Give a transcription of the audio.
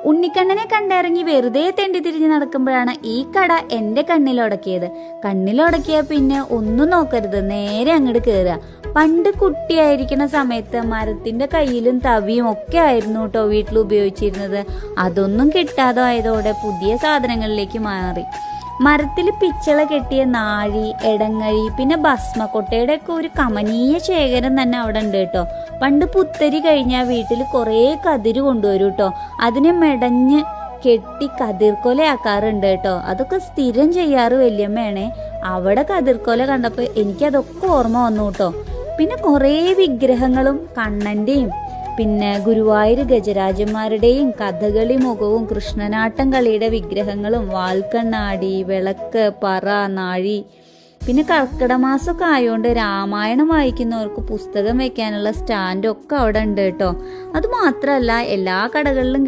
ഉണ്ണിക്കണ്ണനെ കണ്ടിറങ്ങി വെറുതെ തെണ്ടി തിരിഞ്ഞ് നടക്കുമ്പോഴാണ് ഈ കട എന്റെ കണ്ണിലുടക്കിയത്. കണ്ണിലുടക്കിയ പിന്നെ ഒന്നും നോക്കരുത്, നേരെ അങ്ങോട്ട് കയറുക. പണ്ട് കുട്ടിയായിരിക്കുന്ന സമയത്ത് മരത്തിന്റെ കയ്യിലും തവിയും ഒക്കെ ആയിരുന്നു കേട്ടോ വീട്ടിൽ ഉപയോഗിച്ചിരുന്നത്. അതൊന്നും കിട്ടാതെ ആയതോടെ പുതിയ സാധനങ്ങളിലേക്ക് മാറി. മരത്തിൽ പിച്ചള കെട്ടിയ നാഴി, എടങ്ങഴി, പിന്നെ ഭസ്മക്കൊട്ടയുടെ ഒക്കെ ഒരു കമനീയ ശേഖരം തന്നെ അവിടെ ഉണ്ട് കേട്ടോ. പണ്ട് പുത്തരി കഴിഞ്ഞാൽ വീട്ടിൽ കുറേ കതിര് കൊണ്ടുവരും കേട്ടോ. അതിനെ മെടഞ്ഞ് കെട്ടി കതിർക്കൊലയാക്കാറുണ്ട് കേട്ടോ. അതൊക്കെ സ്ഥിരം ചെയ്യാറ് വല്യമ്മയാണേ. അവിടെ കതിർക്കൊല കണ്ടപ്പോൾ എനിക്കതൊക്കെ ഓർമ്മ വന്നു കേട്ടോ. പിന്നെ കുറേ വിഗ്രഹങ്ങളും കണ്ണന്റെയും പിന്നെ ഗുരുവായൂർ ഗജരാജന്മാരുടെയും കഥകളി മുഖവും കൃഷ്ണനാട്ടം കളിയുടെ വിഗ്രഹങ്ങളും വാൽക്കണ്ണാടി, വിളക്ക്, പറ, നാഴി. പിന്നെ കർക്കിടക മാസമൊക്കെ ആയതുകൊണ്ട് രാമായണം വായിക്കുന്നവർക്ക് പുസ്തകം വെക്കാനുള്ള സ്റ്റാൻഡൊക്കെ അവിടെ ഉണ്ട് കേട്ടോ. അത് മാത്രമല്ല എല്ലാ കടകളിലും